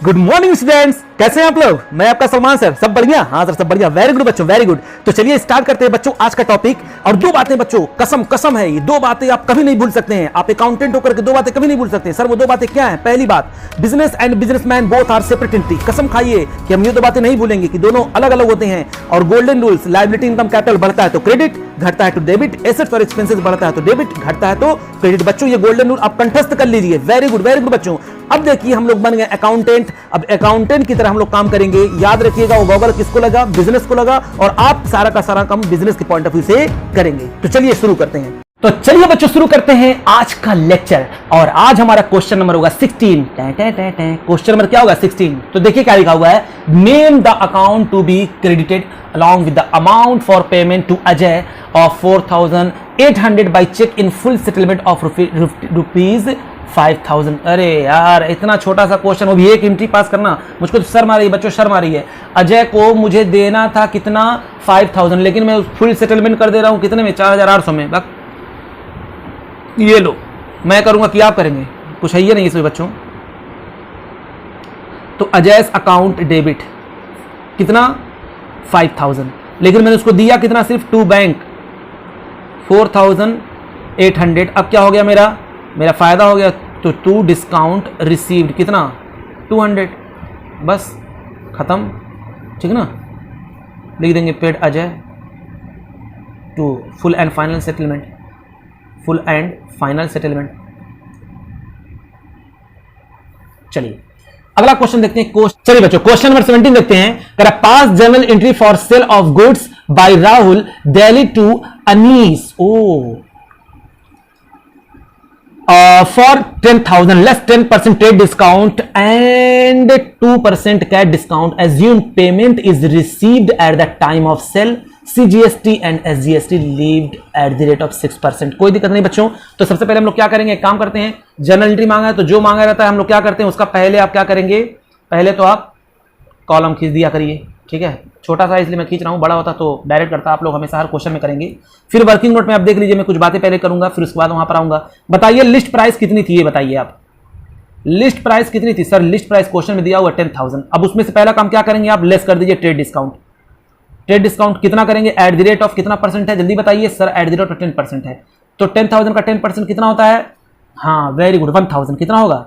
Good morning students, कैसे हैं आप लोग। मैं आपका सलमान सर। सब बढ़िया? हाँ सर, सब बढ़िया। वेरी गुड बच्चों, वेरी गुड। तो चलिए स्टार्ट करते हैं बच्चों आज का टॉपिक। और दो बातें बच्चों, कसम कसम है, ये दो बातें आप कभी नहीं भूल सकते हैं। आप अकाउंटेंट होकर के दो बातें कभी नहीं भूल सकते हैं। सर वो दो बातें क्या हैं? पहली बात, business and businessman both are separate entity. कसम खाइए कि हम ये दो बातें नहीं भूलेंगे कि दोनों अलग अलग होते हैं। और golden rules, liability income capital बढ़ता है तो क्रेडिट, घटता है तो डेबिट, एसेट्स और एक्सपेंसेस बढ़ता है तो डेबिट, घटता है तो क्रेडिट। बच्चों ये गोल्डन रूल आप कंठस्थ कर लीजिए। वेरी गुड बच्चों। अब देखिए हम लोग बन गए अकाउंटेंट। अब अकाउंटेंट की तरह हम लोग काम करेंगे। याद रखिएगा वो गॉगल किसको लगा? बिजनेस को लगा। और आप सारा का सारा काम बिजनेस के पॉइंट ऑफ व्यू से करेंगे। तो चलिए शुरू करते हैं। तो चलिए बच्चों शुरू करते हैं आज का लेक्चर। और आज हमारा क्वेश्चन नंबर होगा 16। क्वेश्चन नंबर क्या होगा? 16। तो देखिए क्या लिखा हुआ है। Name the account to be credited along with the amount for payment to Ajay of 4,800 by check in full settlement of rupees 5,000। अरे यार इतना छोटा सा क्वेश्चन, वो भी एक एंट्री पास करना, मुझको तो शर्म आ रही है बच्चों, शर्म आ रही है। अजय को मुझे देना था कितना? 5,000, लेकिन मैं फुल सेटलमेंट कर दे रहा हूं कितने में? 4,800 में। ये लो, मैं करूंगा कि आप करेंगे? कुछ है ही नहीं इसमें बच्चों। तो अजय अकाउंट डेबिट कितना? 5,000, लेकिन मैंने उसको दिया कितना? सिर्फ टू बैंक 4,800। अब क्या हो गया? मेरा फायदा हो गया। तो टू डिस्काउंट रिसीव्ड कितना? 200। बस खत्म, ठीक ना। लिख देंगे paid Ajay to full and final settlement, full and final settlement. चलिए अगला क्वेश्चन देखते हैं। चलिए बच्चों क्वेश्चन नंबर 17 देखते हैं। कर पास journal entry for sale of goods by Rahul Delhi to Anees for 10,000 less 10% trade discount and 2% cash discount. Assume payment is received at the time of sale, CGST and SGST levied at the rate of 6%। कोई दिक्कत नहीं बच्चों। तो सबसे पहले हम लोग क्या करेंगे? एक काम करते हैं, जर्नल एंट्री मांगा है तो जो मांगा रहता है हम लोग क्या करते हैं उसका पहले आप क्या करेंगे? पहले तो आप कॉलम खींच दिया करिए, ठीक है। छोटा सा इसलिए मैं खींच रहा हूं, बड़ा होता तो डायरेक्ट करता। आप लोग हमेशा हर क्वेश्चन में करेंगे। फिर वर्किंग नोट में आप देख लीजिए, मैं कुछ बातें पहले करूंगा फिर उसके बाद वहां पर आऊंगा। बताइए लिस्ट प्राइस कितनी थी? ये बताइए आप, लिस्ट प्राइस कितनी थी? सर लिस्ट प्राइस क्वेश्चन में दिया हुआ 10,000। अब उसमें से पहला काम क्या करेंगे आप? लेस कर दीजिए ट्रेड डिस्काउंट। ट्रेड डिस्काउंट कितना करेंगे? एट द रेट ऑफ कितना परसेंट है? जल्दी बताइए sir. Eight the rate of 10% है तो 10,000 का 10% कितना होता है? हाँ वेरी गुड, 1,000। कितना होगा?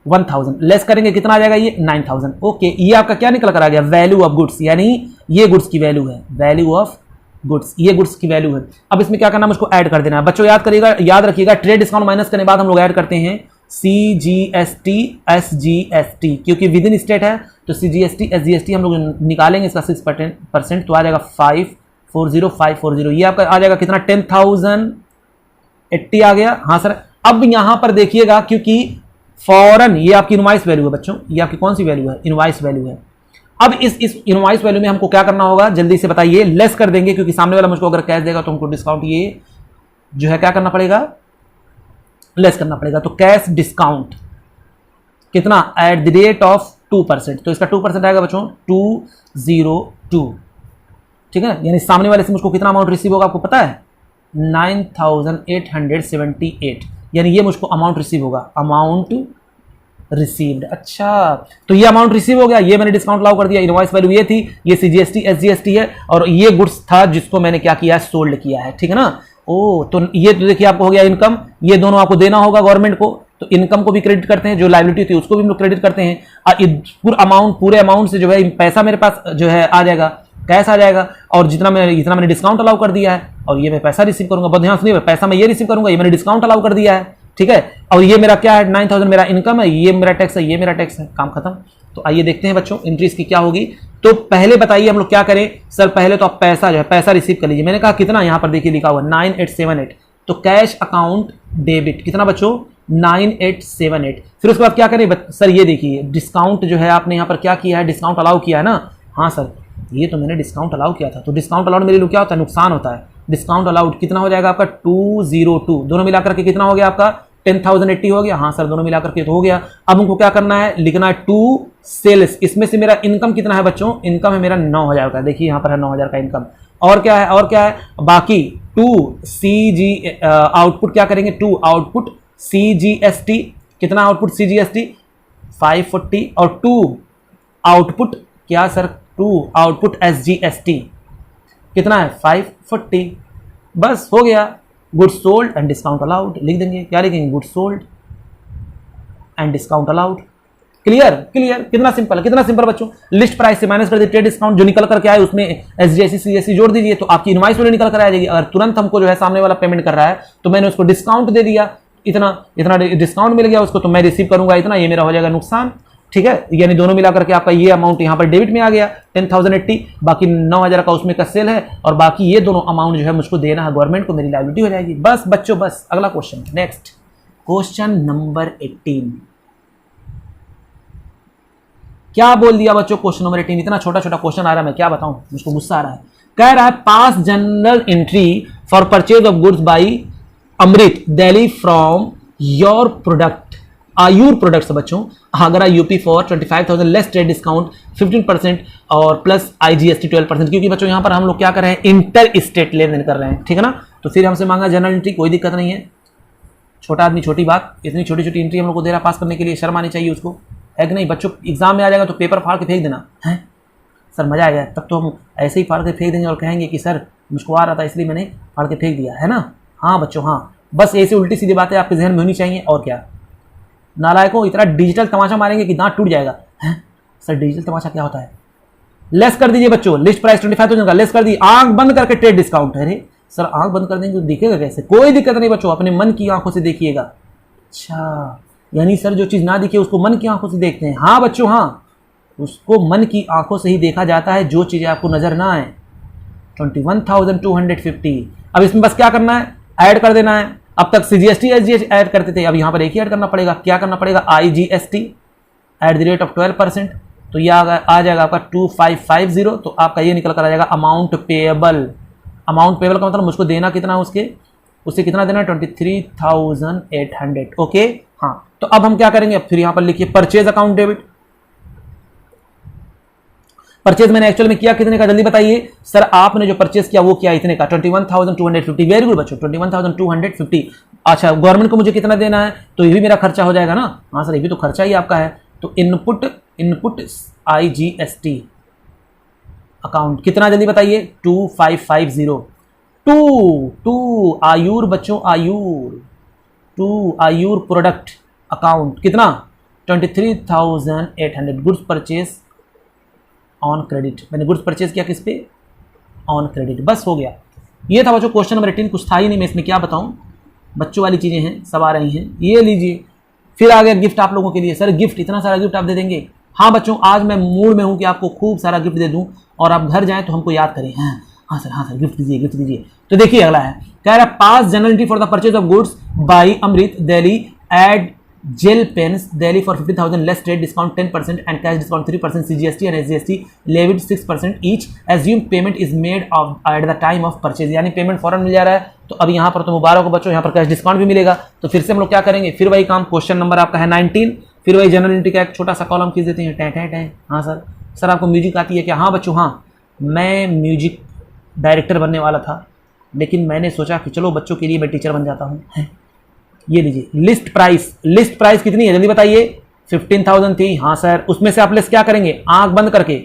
1,000 लेस करेंगे कितना आ जाएगा? ये 9,000। ओके, ये आपका क्या निकल कर आ गया? वैल्यू ऑफ गुड्स, यानी ये गुड्स की वैल्यू है। वैल्यू ऑफ गुड्स, ये गुड्स की वैल्यू है। अब इसमें क्या करना है? मुझको ऐड कर देना है बच्चों। याद करिएगा, याद रखिएगा, ट्रेड डिस्काउंट माइनस करने के बाद हम लोग ऐड करते हैं CGST SGST, क्योंकि विद इन स्टेट है तो CGST SGST हम लोग निकालेंगे इसका 6% तो आ जाएगा 540,540। ये आपका आ जाएगा कितना? 10,080 आ गया। हाँ सर। अब यहां पर देखिएगा, क्योंकि फॉरन ये आपकी इनवॉइस वैल्यू है बच्चों। ये आपकी कौन सी वैल्यू है? इनवॉइस वैल्यू है। अब इस इनवॉइस वैल्यू में हमको क्या करना होगा? जल्दी से बताइए। लेस कर देंगे, क्योंकि सामने वाला मुझको अगर कैश देगा तो हमको डिस्काउंट ये जो है क्या करना पड़ेगा? लेस करना पड़ेगा। तो कैश डिस्काउंट कितना? Eight the rate of 2%। तो इसका 2% आएगा बच्चों 202, ठीक है। यानी सामने वाले से मुझको कितना अमाउंट रिसीव होगा आपको पता है? 9,878, यानी ये मुझको अमाउंट रिसीव होगा। Amount received. अच्छा, तो ये अमाउंट रिसीव हो गया, ये मैंने डिस्काउंट लागू कर दिया। इनवॉइस वैल्यू ये थी, ये CGST SGST है, और ये गुड्स था जिसको मैंने क्या किया? सोल्ड किया है, ठीक है ना। ओ तो ये तो देखिए आपको हो गया इनकम। ये दोनों आपको देना होगा गवर्नमेंट को, तो इनकम को भी क्रेडिट करते हैं, जो लायबिलिटी थी उसको भी हम लोग क्रेडिट करते हैं। और पूरे अमाउंट से जो है पैसा मेरे पास जो है आ जाएगा, कैश आ जाएगा। और जितना मैंने डिस्काउंट अलाउ कर दिया है, और ये मैं पैसा रिसीव करूंगा। बहुत ध्यान सुनिए, पैसा मैं ये रिसीव करूंगा, ये मैंने डिस्काउंट अलाउ कर दिया है, ठीक है। और ये मेरा क्या है? 9,000 मेरा इनकम है, ये मेरा टैक्स है, ये मेरा टैक्स है। काम खत्म। तो आइए देखते हैं बच्चों एंट्रीज की क्या होगी। तो पहले बताइए हम लोग क्या करें? सर पहले तो आप पैसा जो है पैसा रिसीव कर लीजिए। मैंने कहा कितना? यहां पर देखिए लिखा हुआ 9,878। तो कैश अकाउंट डेबिट कितना बच्चों? 9,878। फिर उसके बाद क्या करें? सर ये देखिए डिस्काउंट जो है आपने यहाँ पर क्या किया है? डिस्काउंट अलाउ किया है ना। हाँ सर, ये तो मैंने डिस्काउंट अलाउ किया था। तो डिस्काउंट अलाउड मेरे लिए क्या होता है? नुकसान होता है। डिस्काउंट अलाउड कितना हो जाएगा आपका? 202। दोनों मिलाकर के कितना हो गया आपका? 10,080 हो गया। हाँ सर, दोनों मिलाकर के तो हो गया। अब हमको क्या करना है? लिखना है टू सेल्स। इसमें से मेरा इनकम कितना है बच्चों? इनकम है मेरा 9,000 का। देखिए यहाँ पर है 9,000 का इनकम। और क्या है? और क्या है बाकी? टू आउटपुट क्या करेंगे? To output CGST। कितना आउटपुट CGST? 540 और 2 आउटपुट क्या सर, 2 आउटपुट SGST कितना है 540, बस हो गया। Goods sold and discount allowed लिख देंगे, क्या लिखेंगे, goods sold and discount allowed. Clear clear, कितना सिंपल है, कितना सिंपल बच्चों। लिस्ट प्राइस से माइनस कर दीजिए ट्रेड डिस्काउंट, जो निकल कर के आए उसमें SGST CGST जोड़ दीजिए, तो आपकी इनवॉइस में निकल कर आ जाएगी। अगर तुरंत हमको जो है सामने वाला पेमेंट कर रहा है तो मैंने उसको डिस्काउंट दे दिया, इतना इतना डिस्काउंट मिल गया उसको, तो मैं रिसीव करूंगा इतना, ये मेरा हो जाएगा नुकसान। ठीक है, यानी दोनों मिलाकर के आपका ये अमाउंट यहाँ पर डेबिट में आ गया 10,080, बाकी 9,000 का उसमें का सेल है, और बाकी ये दोनों अमाउंट जो है मुझको देना है गवर्नमेंट को, मेरी लायबिलिटी हो जाएगी। बस बच्चों बस, अगला क्वेश्चन, नेक्स्ट क्वेश्चन नंबर 18। क्या बोल दिया बच्चों, क्वेश्चन नंबर 18, इतना छोटा छोटा क्वेश्चन आ रहा है, मैं क्या बताऊं, मुझको गुस्सा आ रहा है। कह रहा है pass general entry for purchase of goods by Amrit Delhi from your product Ayur products बच्चों, Agra UP for 25,000 less trade discount 15% और प्लस IGST 12%, क्योंकि बच्चों यहाँ पर हम लोग क्या कर रहे हैं, इंटर स्टेट लेन देन कर रहे हैं, ठीक है ना। तो फिर हमसे मांगा जनरल एंट्री, कोई दिक्कत नहीं है, छोटा आदमी छोटी बात, इतनी छोटी छोटी एंट्री हम लोग को दे रहा पास करने के लिए, शर्म आनी चाहिए उसको, है कि नहीं बच्चों। एग्जाम में आ जाएगा तो पेपर फाड़ के फेंक देना है सर, मजा आएगा, तब तो हम ऐसे ही फाड़ के फेंक देंगे और कहेंगे कि सर मुझको आ रहा था इसलिए मैंने फाड़ के फेंक दिया, है ना। हाँ बच्चों हाँ, बस ऐसे उल्टी सीधी बातें आपके जहन में होनी चाहिए, और क्या। नालायकों इतना डिजिटल तमाशा मारेंगे कि दांत टूट जाएगा। हैं सर डिजिटल तमाशा क्या होता है, लेस कर दीजिए बच्चों, लिस्ट प्राइस 25,000 का लेस कर दी, आंख बंद करके ट्रेड डिस्काउंट है। अरे सर आंख बंद कर देंगे तो दिखेगा कैसे, कोई दिक्कत नहीं बच्चों, अपने मन की आंखों से देखिएगा। अच्छा यानी सर जो चीज़ ना दिखे उसको मन की आंखों से देखते हैं। हाँ बच्चों हाँ, उसको मन की आंखों से ही देखा जाता है, जो चीज़ें आपको नजर ना आए। 21,250, अब इसमें बस क्या करना है, ऐड कर देना है। अब तक CGST SGST ऐड करते थे, अब यहाँ पर एक ही ऐड करना पड़ेगा, क्या करना पड़ेगा, IGST @ 12%, तो ये आ जाएगा आपका 2550, तो आपका ये निकल कर आ जाएगा अमाउंट पेएबल। अमाउंट पेएबल का मतलब मुझको देना कितना, उससे कितना देना है 23,800, ओके हाँ। तो अब हम क्या करेंगे, अब फिर यहाँ पर लिखिए परचेज अकाउंट डेबिट। परचेज मैंने एक्चुअल में किया कितने का, जल्दी बताइए सर। आपने जो परचेज किया वो किया इतने का 21,250, वेरी गुड बच्चों 21,250। अच्छा गवर्नमेंट को मुझे कितना देना है, तो ये भी मेरा खर्चा हो जाएगा ना। हाँ सर ये भी तो खर्चा ही आपका है, तो इनपुट IGST अकाउंट कितना, जल्दी बताइए 2550। टू आयुर बच्चों, आयुर प्रोडक्ट अकाउंट कितना 23,800, गुड्स परचेज ऑन क्रेडिट, मैंने गुड्स परचेज किया किस पे, ऑन क्रेडिट, बस हो गया। ये था बच्चों क्वेश्चन नंबर 18, कुछ था ही नहीं, मैं इसमें क्या बताऊं, बच्चों वाली चीज़ें हैं सब आ रही हैं, ये लीजिए। फिर आ गया गिफ्ट आप लोगों के लिए, सर गिफ्ट इतना सारा गिफ्ट आप दे देंगे। हाँ बच्चों आज मैं मूड में हूँ कि आपको खूब सारा गिफ्ट दे दूँ और आप घर जाएँ तो हमको याद करें। हाँ सर गिफ्ट दीजिए, गिफ्ट दीजिए। तो देखिए अगला है, कह रहा है pass general entry for the purchase of goods by Amrit Delhi ad gel pens Delhi for 50,000 less trade discount 10% and cash discount 3%, CGST and SGST levied 6% each, assume payment is made at the time of purchase, यानी payment फौरन मिल जा रहा है। तो अब यहाँ पर तो मुबारक हो बच्चों, यहाँ पर कैश डिस्काउंट भी मिलेगा। तो फिर से हम लोग क्या करेंगे, फिर वही काम, क्वेश्चन नंबर आपका है 19, फिर वही जनरल एंट्री का एक छोटा सा कॉलम खींच देते हैं, टैं। हाँ सर आपको म्यूजिक आती है क्या, हाँ बच्चों हाँ, मैं म्यूजिक डायरेक्टर बनने वाला था, लेकिन मैंने सोचा कि चलो बच्चों के लिए मैं टीचर बन जाता हूँ। ये लीजिए लिस्ट प्राइस कितनी है जल्दी बताइए, 15,000 थी। हाँ सर उसमें से आप लेस क्या करेंगे, आंख बंद करके,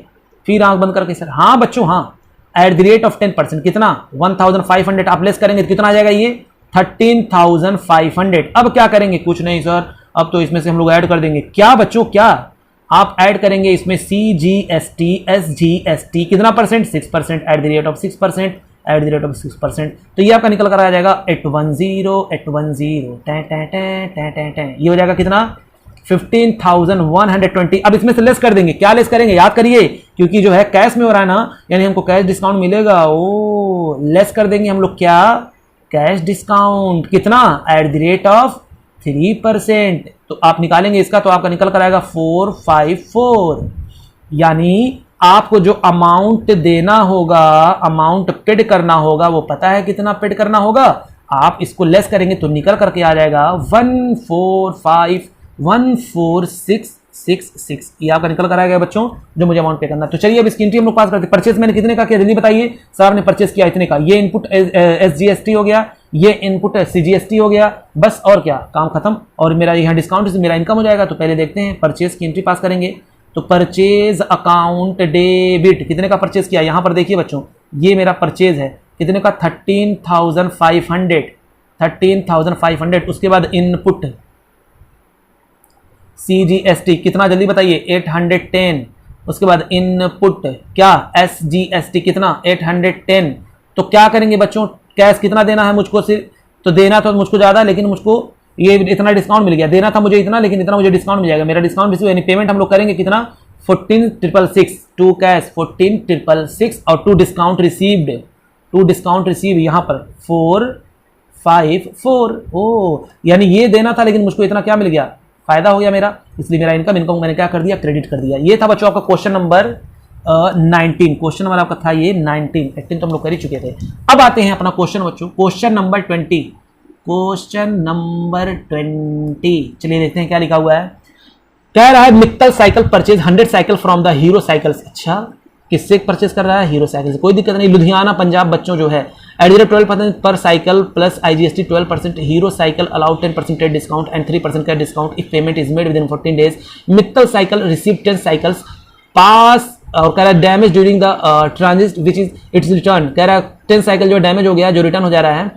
फिर आंख बंद करके सर, हाँ बच्चों हाँ, @ 10% कितना 1,500 आप लेस करेंगे तो कितना आ जाएगा, ये 13,500। अब क्या करेंगे, कुछ नहीं सर, अब तो इसमें से हम लोग ऐड कर देंगे, क्या बच्चों क्या आप ऐड करेंगे इसमें CGST SGST कितना परसेंट, 6%, @ 6%, @ 6%, तो ये आपका निकल कर आ जाएगा 810 टैं, ये हो जाएगा कितना 15,120। अब इसमें से लेस कर देंगे, क्या लेस करेंगे याद करिए, क्योंकि जो है कैश में हो रहा है ना, यानी हमको कैश डिस्काउंट मिलेगा, ओ लेस कर देंगे हम लोग क्या, कैश डिस्काउंट कितना @ 3%, तो आप निकालेंगे इसका तो आपका निकल कर आएगा 454, यानी आपको जो अमाउंट देना होगा, अमाउंट पेड करना होगा, वो पता है कितना पेड करना होगा, आप इसको लेस करेंगे तो निकल करके आ जाएगा 145,14666, ये आपका निकल कर आएगा बच्चों, जो मुझे अमाउंट पे करना। तो चलिए अब इसकी एंट्री हम लोग पास करते हैं। परचेज मैंने कितने का किया जल्दी बताइए, सर आपने परचेज किया इतने का, ये इनपुट SGST हो गया, ये इनपुट है, CGST हो गया, बस और क्या, काम खत्म। और मेरा यहाँ डिस्काउंट से मेरा इनकम हो जाएगा। तो पहले देखते हैं, परचेज की एंट्री पास करेंगे। तो परचेज अकाउंट डेबिट, कितने का परचेज किया, यहाँ पर देखिए बच्चों, ये मेरा परचेज है कितने का, 13,500। उसके बाद इनपुट CGST कितना, जल्दी बताइए, 810। उसके बाद इनपुट क्या, SGST कितना, 810। तो क्या करेंगे बच्चों, कैश कितना देना है मुझको, सिर्फ तो देना तो मुझको ज़्यादा, लेकिन मुझको ये इतना डिस्काउंट मिल गया, देना था मुझे इतना, लेकिन इतना मुझे डिस्काउंट मिल जाएगा। मेरा डिस्काउंट भी यानी पेमेंट हम लोग करेंगे कितना, 14,666, 2 कैश 14,666 और 2 डिस्काउंट रिसीव्ड, 2 डिस्काउंट रिसीव यहाँ पर 454। ओ यानी ये देना था, लेकिन मुझको इतना क्या मिल गया, फायदा हो गया मेरा, इसलिए मेरा इनकम मैंने क्या कर दिया, क्रेडिट कर दिया। ये था बच्चों आपका क्वेश्चन नंबर 19। क्वेश्चन नंबर आपका था ये 19, 18 तो हम लोग कर ही चुके थे। अब आते हैं अपना क्वेश्चन बच्चों, क्वेश्चन नंबर 20। क्वेश्चन नंबर 20, चलिए देखते हैं क्या लिखा हुआ है। कह रहा है Mittal cycle purchase 100 cycle from the hero cycles. अच्छा, किससे परचेज कर रहा है, हीरो साइकिल से, कोई दिक्कत नहीं। लुधियाना पंजाब बच्चों जो है, एडिटर 12% पर cycle plus IGST 12%, Hero cycle allowed 10% discount and 3% का discount if payment is made within 14 days. Mittal cycle receive 10 cycles pass, और कह रहा है damage during the transit which is its return. कह रहा है 10 साइकिल जो डैमेज हो गया, जो रिटर्न हो जा रहा है।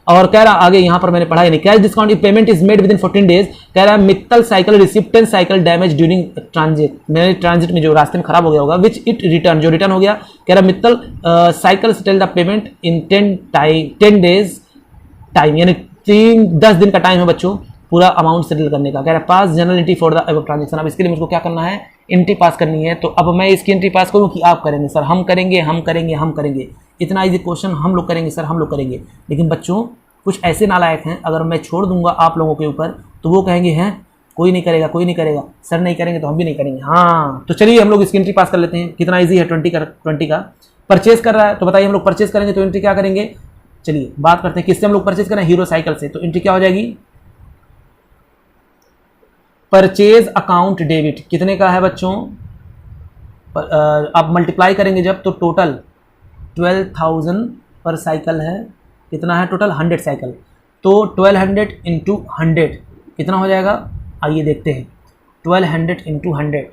और कह रहा आगे यहाँ पर मैंने पढ़ा है नहीं, cash discount if payment is made within 14 days. कह रहा है Mittal cycle receive 10 cycle damage during transit, मेरे ट्रांजिट में जो रास्ते में खराब हो गया होगा, विच इट रिटर्न, जो रिटर्न हो गया। कह रहा है Mittal cycle settle the payment in 10 days time, यानी 10 दिन का टाइम है बच्चों पूरा अमाउंट सेटल करने का। कह रहा है pass general entry for the above transaction. अब इसके लिए मुझको क्या करना है, एंट्री पास करनी है। तो अब मैं इसकी एंट्री पास करूँ कि आप करेंगे, सर हम करेंगे, हम करेंगे, हम करेंगे। इतना इजी क्वेश्चन हम लोग करेंगे सर, हम लोग करेंगे। लेकिन बच्चों कुछ ऐसे नालायक हैं, अगर मैं छोड़ दूंगा आप लोगों के ऊपर तो वो कहेंगे हैं कोई नहीं करेगा, कोई नहीं करेगा, सर नहीं करेंगे तो हम भी नहीं करेंगे। हाँ तो चलिए हम लोग इसकी एंट्री पास कर लेते हैं। कितना इजी है, 20 का परचेज कर रहा है। तो बताइए हम लोग परचेज करेंगे तो एंट्री क्या करेंगे, चलिए बात करते हैं किससे हम लोग परचेज करें, हीरो साइकिल से। तो एंट्री क्या हो जाएगी, परचेज अकाउंट डेबिट कितने का है बच्चों, आप मल्टीप्लाई करेंगे जब तो टोटल 12,000 पर साइकिल है। कितना है टोटल, 100 साइकिल। तो 1200 इंटू 100 कितना हो जाएगा, आइए देखते हैं। 1200 इंटू 100,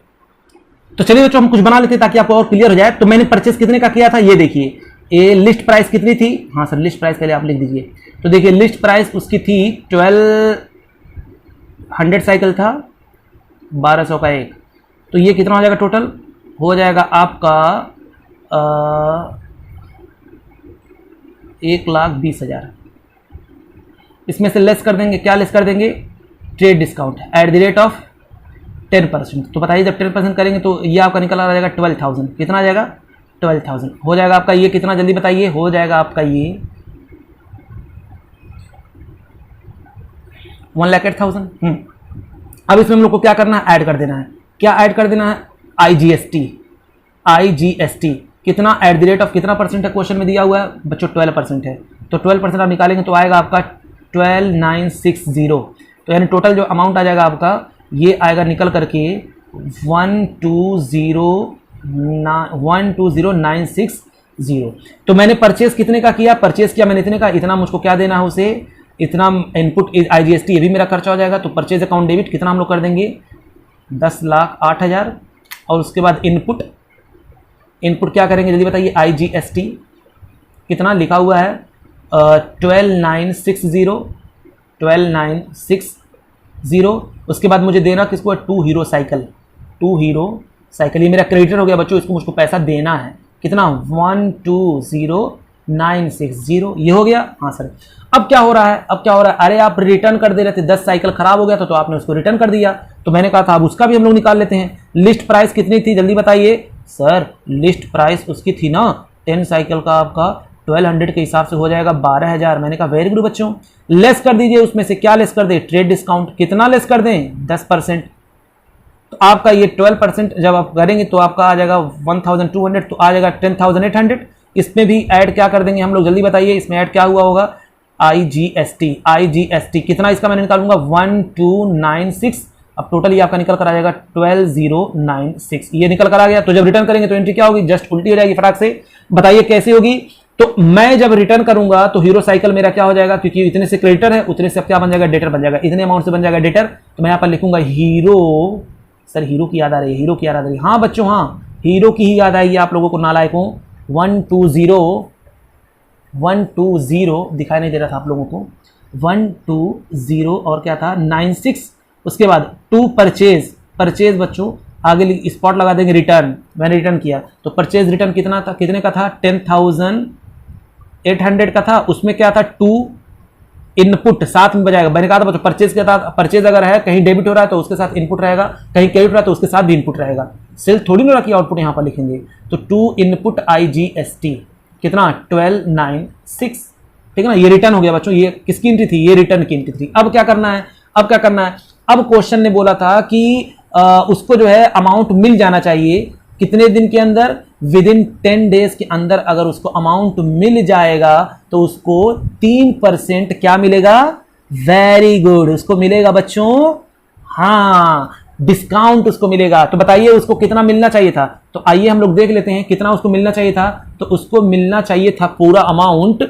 तो चलिए बच्चों हम कुछ बना लेते हैं ताकि आपको और क्लियर हो जाए। तो मैंने परचेज कितने का किया था, ये देखिए, ये लिस्ट प्राइस कितनी थी, हाँ सर लिस्ट प्राइस पहले आप लिख दीजिए। तो देखिए लिस्ट प्राइस उसकी थी 1200 साइकिल था, 1200 का एक। तो ये कितना हो जाएगा टोटल, हो जाएगा आपका 1,20,000। इसमें से लेस कर देंगे, क्या लेस कर देंगे, trade discount at the rate of 10%। तो बताइए जब 10% करेंगे तो ये आपका निकल आ जाएगा 12,000। कितना आ जाएगा, 12,000 हो जाएगा आपका। ये कितना जल्दी बताइए, हो जाएगा आपका ये 1,08,000। अब इसमें हम लोग को क्या करना है, ऐड कर देना है। क्या ऐड कर देना है, IGST कितना एट द रेट ऑफ कितना परसेंट है, क्वेश्चन में दिया हुआ है बच्चों 12% है। तो 12% आप निकालेंगे तो आएगा आपका 12,960। तो यानी टोटल जो अमाउंट आ जाएगा आपका ये आएगा निकल करके 120,960। तो मैंने परचेज कितने का किया, परचेज किया मैंने इतने का, इतना मुझको क्या देना है उसे, इतना इनपुट IGST ये भी मेरा खर्चा हो जाएगा। तो परचेज अकाउंट डेबिट कितना हम लोग कर देंगे, 10,08,000। और उसके बाद इनपुट क्या करेंगे जल्दी बताइए, IGST कितना लिखा हुआ है 12,960। उसके बाद मुझे देना किसको है, 2 हीरो साइकिल। ये मेरा क्रेडिटर हो गया बच्चों, इसको मुझको पैसा देना है कितना, 120,960। ये हो गया, हाँ सर। अब क्या हो रहा है, अरे आप रिटर्न कर दे रहे थे, 10 साइकिल खराब हो गया था तो आपने उसको रिटर्न कर दिया। तो मैंने कहा था अब उसका भी हम लोग निकाल लेते हैं। लिस्ट प्राइस कितनी थी जल्दी बताइए सर, लिस्ट प्राइस उसकी थी ना 10 साइकिल का आपका 1200 के हिसाब से हो जाएगा 12,000। मैंने कहा वेरी गुड बच्चों, लेस कर दीजिए उसमें से, क्या लेस कर दें, ट्रेड डिस्काउंट। कितना लेस कर दें, 10%। तो आपका ये 12% जब आप करेंगे तो आपका आ जाएगा 1,200, तो आ जाएगा 10,800। इसमें भी ऐड क्या कर देंगे हम लोग जल्दी बताइए, इसमें ऐड क्या हुआ होगा, IGST कितना इसका मैंने निकालूंगा 1296। अब टोटल ये आपका निकल कर आ जाएगा 12,096, ये निकल कर आ गया। तो जब रिटर्न करेंगे तो एंट्री क्या होगी, जस्ट उल्टी हो जाएगी फटाक से। बताइए कैसे होगी, तो मैं जब रिटर्न करूंगा तो हीरो साइकिल मेरा क्या हो जाएगा, क्योंकि इतने से क्रेडिटर है उतने से क्या बन जाएगा, डेटर बन जाएगा, इतने अमाउंट से बन जाएगा डेटर। तो मैं यहाँ पर लिखूंगा हीरो, सर हीरो की याद आ रही है, हीरो की याद आ रही है, हाँ बच्चों हाँ हीरो की ही याद आएगी आप लोगों को, नालायकों। 120 दिखाई नहीं दे रहा था आप लोगों को, 120 और क्या था 96, उसके बाद 2 परचेज बच्चों, आगे स्पॉट लगा देंगे रिटर्न, मैंने रिटर्न किया तो परचेज रिटर्न कितना था, कितने का था 10,800 का था, उसमें क्या था 2 इनपुट साथ में बजाएगा, मैंने कहा था बच्चों परचेज क्या था, परचेज अगर है कहीं डेबिट हो रहा है तो उसके साथ इनपुट रहेगा, कहीं क्रेडिट हो रहा है तो उसके साथ भी इनपुट रहेगा, सेल थोड़ी ना रखी आउटपुट यहाँ पर लिखेंगे। तो 2 इनपुट IGST कितना 1296, ठीक है ना, ये रिटर्न हो गया बच्चों, ये किसकी एंट्री थी, ये रिटर्न की एंट्री थी। अब क्या करना है, अब क्या करना है, अब क्वेश्चन ने बोला था कि उसको जो है अमाउंट मिल जाना चाहिए कितने दिन के अंदर, विद इन 10 डेज के अंदर अगर उसको अमाउंट मिल जाएगा तो उसको 3% क्या मिलेगा, वेरी गुड, उसको मिलेगा बच्चों, हाँ डिस्काउंट उसको मिलेगा। तो बताइए उसको कितना मिलना चाहिए था, तो आइए हम लोग देख लेते हैं कितना उसको मिलना चाहिए था। तो उसको मिलना चाहिए था पूरा अमाउंट,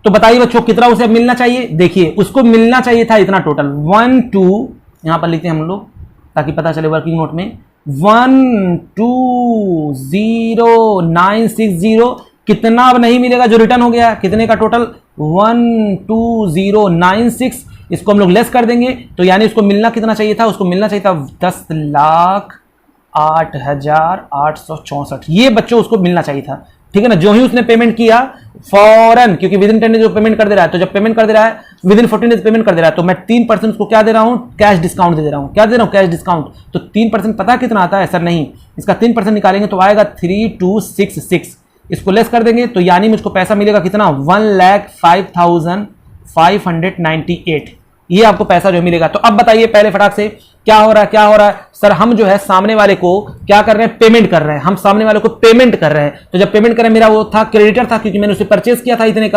तो बताइए बच्चों कितना उसे मिलना चाहिए, देखिए उसको मिलना चाहिए था इतना टोटल 12, यहां पर लिखते हैं हम लोग ताकि पता चले वर्किंग नोट में, 120960 कितना अब नहीं मिलेगा जो रिटर्न हो गया, कितने का टोटल 12096, इसको हम लोग लेस कर देंगे तो यानी उसको मिलना कितना चाहिए था, उसको मिलना चाहिए था 10,08,864, ये बच्चों उसको मिलना चाहिए था, ठीक है ना। जो ही उसने पेमेंट किया फौरन, क्योंकि विद इन 10 डेज जो पेमेंट कर दे रहा है, तो जब पेमेंट कर दे रहा है विद इन 14 डेज पेमेंट कर दे रहा है तो मैं 3% उसको क्या दे रहा हूं, कैश डिस्काउंट दे रहा हूं, क्या दे रहा हूं, कैश डिस्काउंट। तो 3% पता कितना आता है, सर नहीं, इसका 3% निकालेंगे तो आएगा 3266, इसको लेस कर देंगे तो यानी मुझको पैसा मिलेगा कितना 1,05,598, ये आपको पैसा जो मिलेगा। तो अब बताइए पहले फटाक से क्या हो रहा है, क्या हो रहा है, सर हम जो है सामने वाले को क्या कर रहे हैं, पेमेंट कर रहे हैं, हम सामने वाले को पेमेंट कर रहे हैं। तो जब पेमेंट करें मेरा वो था क्रेडिटर था, क्योंकि मैंने उसे परचेज किया था इतने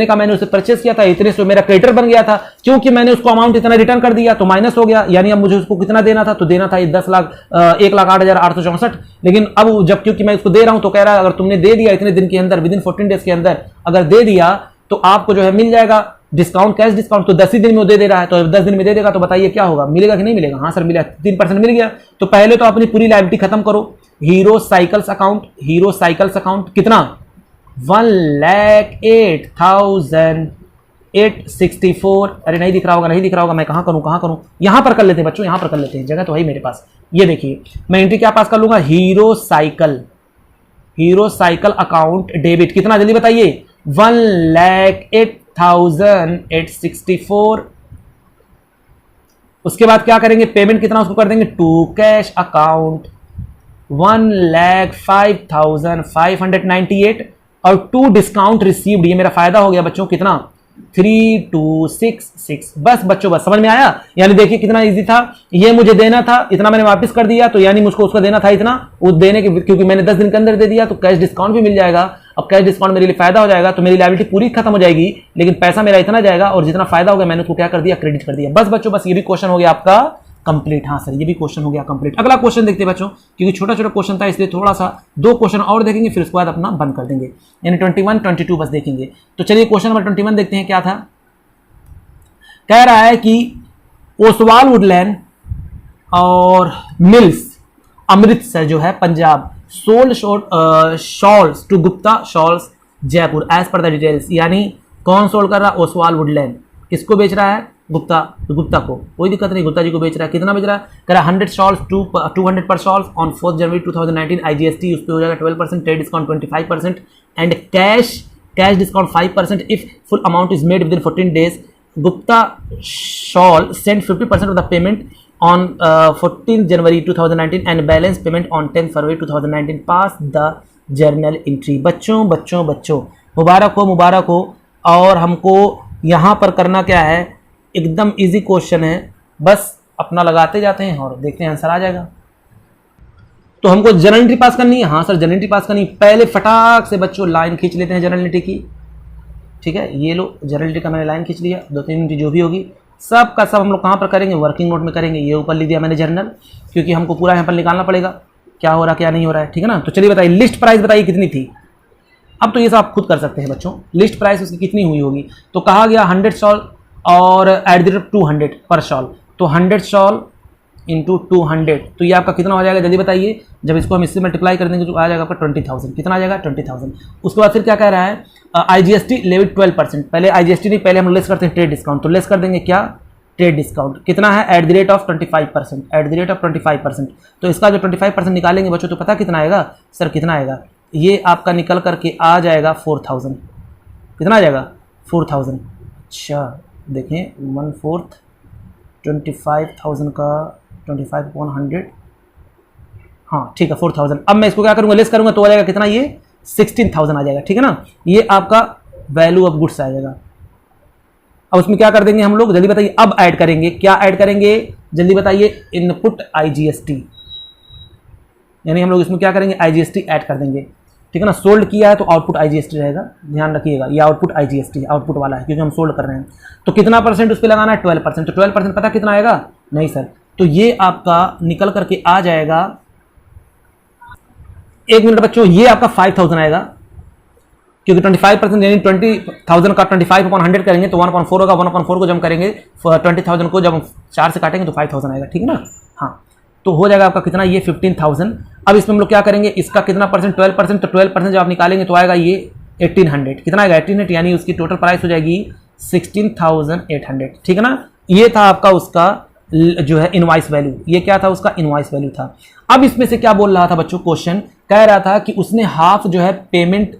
का मैंने उसे परचेज किया था, इतने से मेरा क्रेडिटर बन गया था, क्योंकि मैंने उसको अमाउंट इतना रिटर्न कर दिया तो माइनस हो गया, यानी अब मुझे उसको कितना देना था, तो देना था 1,08,864। लेकिन अब जब क्योंकि मैं उसको दे रहा हूं तो कह रहा है अगर तुमने दे दिया इतने दिन के अंदर, विद इन 14 डेज के अंदर अगर दे दिया तो आपको जो है मिल जाएगा डिस्काउंट, कैश डिस्काउंट। तो 10 ही दिन में वो दे रहा है, तो 10 दिन में दे देगा तो बताइए क्या होगा, मिलेगा कि नहीं मिलेगा, हाँ सर मिला, 3% मिल गया। तो पहले तो अपनी पूरी लायबिलिटी खत्म करो, हीरो साइकिल्स अकाउंट कितना 1,08,864, अरे नहीं दिख रहा होगा, मैं कहां करूं, यहां पर कर लेते हैं बच्चों, यहां पर कर लेते हैं, जगह तो है मेरे पास। ये देखिए मैं एंट्री क्या पास कर लूंगा, हीरो साइकिल अकाउंट डेबिट कितना, जल्दी बताइए 1,08,864। उसके बाद क्या करेंगे, पेमेंट कितना उसको कर देंगे, टू कैश अकाउंट 1,05,598 और 2 डिस्काउंट रिसीव्ड, ये मेरा फायदा हो गया बच्चों कितना 3266। बस बच्चों बस समझ में आया, यानी देखिए कितना इजी था, ये मुझे देना था इतना, मैंने वापस कर दिया तो यानी मुझको उसका देना था इतना, वो देने के क्योंकि मैंने 10 दिन के अंदर दे दिया तो कैश डिस्काउंट भी मिल जाएगा। अब कैश डिस्काउंट मेरे लिए फायदा हो जाएगा तो मेरी लायबिलिटी पूरी खत्म हो जाएगी, लेकिन पैसा मेरा इतना जाएगा और जितना फायदा हो गया मैंने उसको क्या कर दिया, क्रेडिट कर दिया। बस बच्चों बस ये भी क्वेश्चन हो गया आपका कंप्लीट, हाँ सर ये भी क्वेश्चन हो गया कंप्लीट। अगला क्वेश्चन देखते हैं बच्चों, क्योंकि छोटा छोटा क्वेश्चन था इसलिए थोड़ा सा 2 क्वेश्चन और देखेंगे फिर उसके बाद अपना बंद कर देंगे, यानी 21 22 बस देखेंगे। तो चलिए क्वेश्चन नंबर 21 देखते हैं क्या था। कह रहा है कि ओसवाल वुडलैंड और मिल्स अमृतसर जो है Punjab sold shawls to Gupta shawls Jaipur as per the details, यानी कौन सोल्ड कर रहा है, ओसवाल वुडलैंड किसको बेच रहा है, गुप्ता, तो गुप्ता को कोई दिक्कत नहीं, गुप्ता जी को बेच रहा है, कितना बेच रहा है, कह रहा है 100 शॉल्स 200 पर शॉल्स ऑन 4 जनवरी 2019, IGST उस पर हो जाएगा 12%, trade discount 25% and cash discount 5% if full amount is made within 14 days. Gupta Shawl sent 50% of the payment on 14 January 2019 and balance payment on 10 February 2019. Pass the journal entry. बच्चों मुबारक हो। और हमको यहाँ पर करना क्या है, एकदम इजी क्वेश्चन है, बस अपना लगाते जाते हैं और देखते हैं आंसर आ जाएगा। तो हमको जर्नल एंट्री पास करनी है, हाँ सर जर्नल एंट्री पास करनी है। पहले फटाक से बच्चों लाइन खींच लेते हैं जर्नल एंट्री की, ठीक है, ये लो जर्नल एंट्री का मैंने लाइन खींच लिया, 2-3 एंट्री जो भी होगी सब का सब हम लोग कहाँ पर करेंगे, वर्किंग नोट में करेंगे। ये ऊपर लिख दिया मैंने जर्नल, क्योंकि हमको पूरा यहाँ पर निकालना पड़ेगा क्या हो रहा क्या नहीं हो रहा है, ठीक है ना। तो चलिए बताइए लिस्ट प्राइस बताइए कितनी थी, अब तो ये सब आप खुद कर सकते हैं बच्चों। लिस्ट प्राइस उसकी कितनी हुई होगी, तो कहा गया 100 शॉल और एट द रेट 200 पर शॉल, तो 100 शॉल इंटू 200, तो ये आपका कितना हो जाएगा जल्दी बताइए। जब इसको हम इससे मल्टीप्लाई कर देंगे तो आ जाएगा आपका 20,000। कितना आ जाएगा 20,000। उसके बाद फिर क्या कह रहा है, IGST लेविड 12%। पहले IGST नहीं, पहले हम लेस करते हैं ट्रेड डिस्काउंट, तो लेस कर देंगे क्या, ट्रेड डिस्काउंट कितना है eight the rate of 25%, eight the rate of 25%। तो इसका जो 25% निकालेंगे बच्चों तो पता कितना आएगा सर, कितना आएगा, ये आपका निकल करके आ जाएगा 4,000। कितना आ जाएगा 4,000। अच्छा देखें 1/4 25,000 का 25/100, हाँ ठीक है 4,000। अब मैं इसको क्या करूँगा, लेस करूँगा तो आ जाएगा कितना, ये 16,000 आ जाएगा, ठीक है ना। ये आपका वैल्यू ऑफ गुड्स आ जाएगा। अब उसमें क्या कर देंगे हम लोग जल्दी बताइए, अब ऐड करेंगे, क्या ऐड करेंगे जल्दी बताइए, इनपुट IGST, यानी हम लोग इसमें क्या करेंगे IGST ऐड कर देंगे, ठीक है ना। सोल्ड किया है तो आउटपुट IGST रहेगा, ध्यान रखिएगा, ये आउटपुट IGST आउटपुट वाला है क्योंकि हम सोल्ड कर रहे हैं। तो कितना परसेंट उस पर लगाना है 12%, तो 12% पता कितना आएगा, नहीं सर, तो ये आपका निकल करके आ जाएगा, एक मिनट बच्चों, ये आपका 5,000 आएगा क्योंकि 25% यानी 20,000 का 25/100 करेंगे तो 1/4 होगा, 1/4 को जब करेंगे 20,000 को जब 4 से काटेंगे तो 5,000 आएगा, ठीक है ना। हाँ तो हो जाएगा आपका कितना, ये 15,000। अब इसमें हम लोग क्या करेंगे, इसका कितना परसेंट 12%, तो 12% जब आप निकालेंगे तो आएगा ये 1800। कितना आएगा 1800, यानी उसकी टोटल प्राइस हो जाएगी 16,800, ठीक है ना। ये था आपका उसका जो है इनवॉइस वैल्यू, ये क्या था उसका इनवॉइस वैल्यू था। अब इसमें से क्या बोल रहा था बच्चों, क्वेश्चन कह रहा था कि उसने हाफ जो है पेमेंट,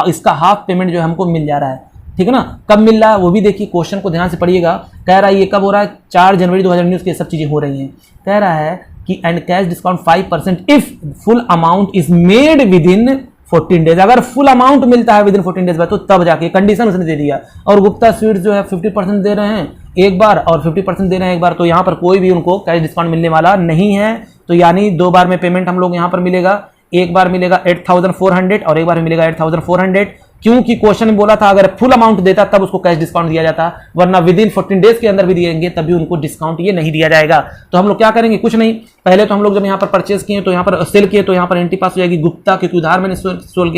इसका हाफ पेमेंट जो है हमको मिल जा रहा है, ठीक है ना। कब मिल रहा है वो भी देखिए, क्वेश्चन को ध्यान से पढ़िएगा। कह रहा है ये कब हो रहा है, 4 जनवरी 2019 के सब चीजें हो रही हैं। कह रहा है कि and cash discount 5% if full amount is made within 14 days. अगर फुल अमाउंट मिलता है विद इन 14 डेज तो तब जाके, कंडीशन उसने दे दिया। और गुप्ता स्वीट्स जो है 50% दे रहे हैं एक बार और 50% दे रहे हैं एक बार, तो यहाँ पर कोई भी उनको कैश डिस्काउंट मिलने वाला नहीं है। तो यानी 2 बार में पेमेंट हम लोग यहाँ पर मिलेगा, एक बार मिलेगा 8,400 और एक बार मिलेगा 8,400, क्योंकि क्वेश्चन में बोला था अगर फुल अमाउंट देता तब उसको कैश डिस्काउंट दिया जाता, वरना विद इन 14 डेज के अंदर भी दिएंगे तभी उनको डिस्काउंट ये नहीं दिया जाएगा। तो हम लोग क्या करेंगे, कुछ नहीं, पहले तो हम लोग जब यहाँ पर परचेज किए तो यहाँ पर सेल किए तो यहाँ पर एंट्री पास हो जाएगी गुप्ता, क्योंकि उधार मैंने सोल्ड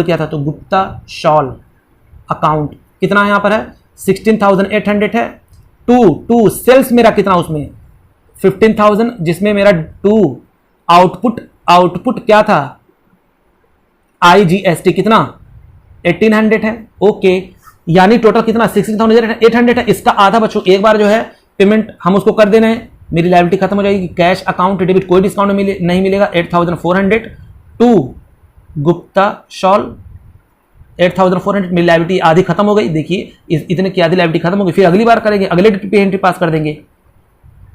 किया था तो गुप्ता शॉल अकाउंट कितना यहाँ पर है 16,800 है। टू सेल्स मेरा कितना उसमें 15,000, जिसमें मेरा 2 आउटपुट क्या था IGST कितना 1800 है। ओके, यानी टोटल कितना 16,800 है। इसका आधा बच्चों एक बार जो है पेमेंट हम उसको कर देना है, मेरी लायबिलिटी खत्म हो जाएगी। कैश अकाउंट डेबिट कोई डिस्काउंट नहीं मिलेगा। 8,400 टू गुप्ता शॉल 8,400, मेरी लायबिलिटी आधी खत्म हो गई। देखिए इतने की आधी लायबिलिटी खत्म हो गई। फिर अगली बार करेंगे, अगले एंट्री पे एंट्री पास कर देंगे,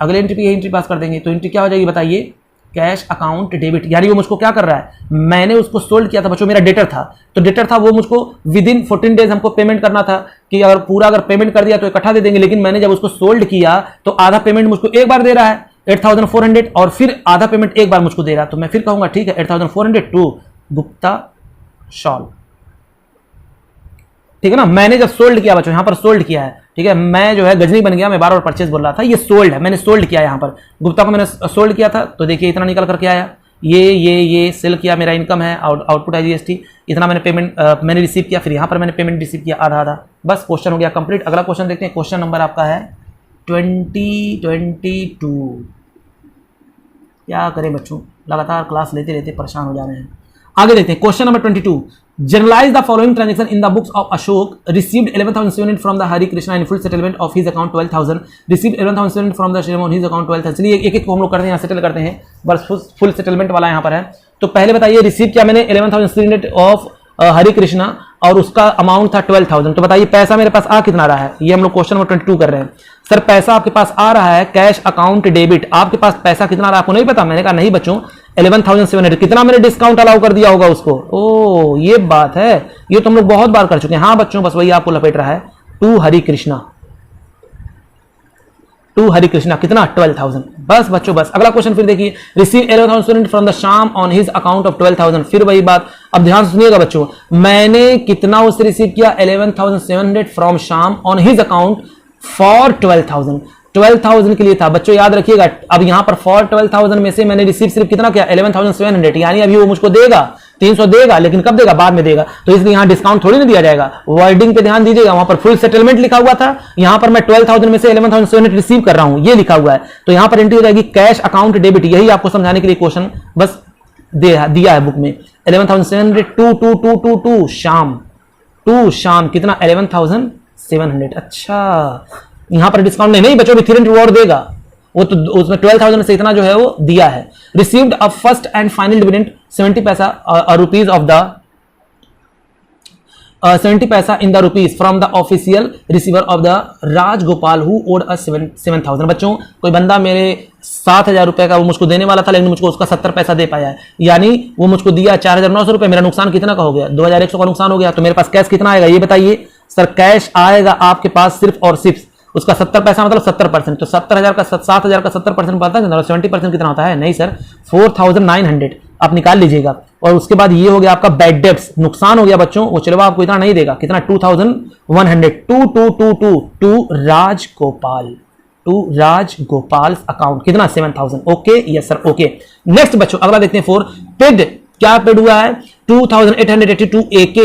अगले एंट्री पे एंट्री पास कर देंगे। तो एंट्री क्या हो जाएगी बताइए, कैश अकाउंट डेबिट, यानी वो मुझको क्या कर रहा है, मैंने उसको सोल्ड किया था बच्चों, मेरा डेटर था, तो डेटर था वो मुझको विद इन 14 डेज हमको पेमेंट करना था कि अगर पेमेंट कर दिया तो इकट्ठा दे देंगे। लेकिन मैंने जब उसको सोल्ड किया तो आधा पेमेंट मुझको एक बार दे रहा है 8,400 और फिर आधा पेमेंट एक बार मुझको दे रहा है। तो मैं फिर कहूंगा ठीक है 8,400 टू गुप्ता शॉल, ठीक है ना। मैंने जब सोल्ड किया बच्चों, यहां पर सोल्ड किया है, ठीक है, मैं जो है गजनी बन गया, मैं बार बार परचेज बोल रहा था, ये सोल्ड है, मैंने सोल्ड किया यहां पर गुप्ता को मैंने सोल्ड किया था। तो देखिए इतना निकल करके आया, ये सेल किया, मेरा इनकम है, आउटपुट IGST इतना मैंने पेमेंट मैंने रिसीव किया, फिर यहां पर मैंने पेमेंट रिसीव किया आधा। बस क्वेश्चन हो गया कंप्लीट। अगला क्वेश्चन देखते हैं, क्वेश्चन नंबर आपका है 2022। क्या करें बच्चों, लगातार क्लास लेते लेते परेशान हो जा रहे हैं। आगे देखते हैं question number 22। Journalise the following transaction in the books of Ashok. Received 11,700 from the Hari Krishna in full settlement of his account 12,000। Received 11,700 from the Shriram on his account 12,000। चलिए एक एक को हम लोग करते हैं, सेटल करते हैं, बस फुल सेटलमेंट वाला यहाँ पर है। तो पहले बताइए रिसीव किया मैंने 11,300 ऑफ हरि कृष्णा और उसका अमाउंट था 12,000। तो बताइए पैसा मेरे पास आ कितना रहा है, ये हम लोग क्वेश्चन नंबर 22 कर रहे हैं। सर पैसा आपके पास आ रहा है कैश अकाउंट डेबिट, आपके पास पैसा कितना रहा आपको नहीं पता। मैंने कहा नहीं बच्चों 11,700, कितना मैंने डिस्काउंट अलाउ कर दिया होगा उसको। ओ ये बात है, ये तो हम लोग बहुत बार कर चुके हैं। हाँ बच्चों बस वही आपको लपेट रहा है। टू हरि कृष्णा कितना 12,000। बस बच्चों बस। अगला क्वेश्चन फिर देखिए, receive 11,000 from the Shyam on his account of 12,000। फिर वही बात, अब ध्यान से सुनिएगा बच्चों, मैंने कितना उससे रिसीव किया 11,700 from Shyam on his account for 12,000। 12,000 के लिए था बच्चों, याद रखिएगा। अब यहां पर फॉर 12,000 में से मैंने रिसीव सिर्फ कितना किया 11,700, यानी अभी वो मुझको देगा 300 देगा, लेकिन कब देगा? बाद में देगा। तो इसलिए यहां डिस्काउंट थोड़ी ना दिया जाएगा। वर्डिंग पे ध्यान दीजिएगा, वहां पर फुल सेटलमेंट लिखा हुआ था, यहां पर मैं 12,000 में से 11,700 रिसीव कर रहा हूं, ये लिखा हुआ है। तो यहां पर एंट्री हो जाएगी कैश अकाउंट डेबिट। यही आपको समझाने के लिए क्वेश्चन बस दिया है बुक में। 11,700 टू शाम कितना? 11,700। अच्छा, यहां पर डिस्काउंट नहीं बच्चों, रिथरेंट रिवॉर्ड देगा वो, तो उसमें 12,000 से इतना जो है वो दिया है। Received a first and final dividend 70 paisa rupees of the 70 paisa in the rupees from the official receiver of the Rajagopal who owed a 7,000। बच्चों, कोई बंदा मेरे 7,000 रुपए का वो मुझको देने वाला था, लेकिन मुझको उसका 70 पैसा दे पाया है, यानी वो मुझको दिया 4,900 रुपए। मेरा नुकसान कितना का हो गया? 2,100 का नुकसान हो गया। तो मेरे पास कैश कितना आएगा ये बताइए? सर कैश आएगा आपके पास सिर्फ और सिर्फ उसका 70 पैसा मतलब 70%। तो 7,000 का 70% पता है 70% कितना होता है? नहीं सर, 4,900 आप निकाल लीजिएगा। और उसके बाद ये हो गया आपका बैड डेब्ट्स, नुकसान हो गया बच्चों, वो चलो आपको इतना नहीं देगा, कितना? 2,100 टू राजगोपाल अकाउंट, कितना? 7,000। Okay, yes sir, okay. Next बच्चों अगला देखते हैं 4 पेड। क्या पेड हुआ है? 2,882 AK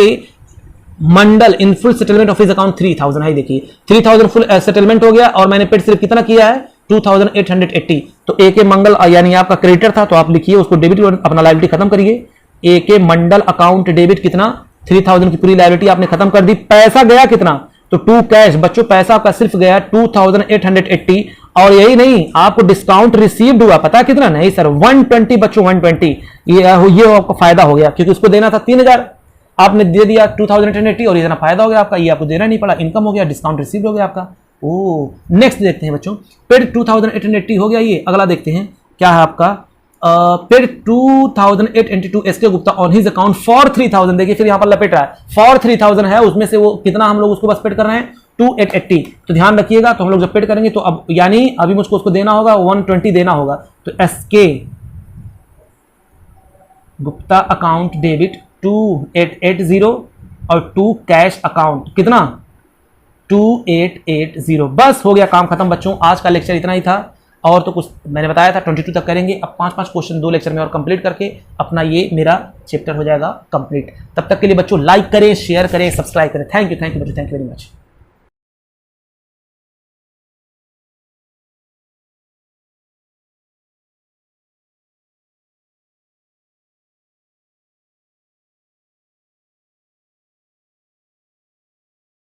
Mandal in full settlement of his account 3,000 है। देखिए 3,000 फुल सेटलमेंट हो गया और मैंने पेड सिर्फ कितना किया है? 2,880। तो AK मंडल यानी आपका क्रेडिटर था, तो आप लिखिए उसको डेबिट, अपना लायबिलिटी खत्म करिए। AK मंडल अकाउंट डेबिट कितना? 3,000 की पूरी लायबिलिटी आपने खत्म कर दी। पैसा गया कितना? तो टू कैश। बच्चों पैसा आपका सिर्फ गया 2,880। और यही नहीं, आपको डिस्काउंट रिसीव्ड हुआ, पता कितना? नहीं सर, 120 बच्चों, 120। ये आपको फायदा हो गया, क्योंकि उसको देना था 3,000, आपने दे दिया 2,880 और इतना फायदा हो गया आपका, ये आपको देना नहीं पड़ा, इनकम हो गया, डिस्काउंट रिसीव हो गया आपका। ओ नेक्स्ट देखते हैं बच्चों, पेड 2,880 हो गया। ये अगला देखते हैं क्या है आपका? Paid 2,882 SK Gupta on his account for 3,000। देखिए फिर यहां पर लपेट रहा है, फॉर 3,000 है, उसमें से वो कितना हम लोग उसको बस पेड कर रहे हैं? 2,880। तो ध्यान रखिएगा, तो हम लोग जब पेड करेंगे तो अब यानी अभी मुझको उसको देना होगा 120 देना होगा। तो SK गुप्ता अकाउंट डेबिट 2,880 और 2 कैश अकाउंट कितना? 2,880। बस हो गया, काम खत्म बच्चों। आज का लेक्चर इतना ही था, और तो कुछ मैंने बताया था 22 तक करेंगे। अब 5-5 क्वेश्चन 2 लेक्चर में और कंप्लीट करके अपना ये मेरा चैप्टर हो जाएगा कंप्लीट। तब तक के लिए बच्चों लाइक करें, शेयर करें, सब्सक्राइब करें। थैंक यू बच्चों, थैंक यू वेरी मच।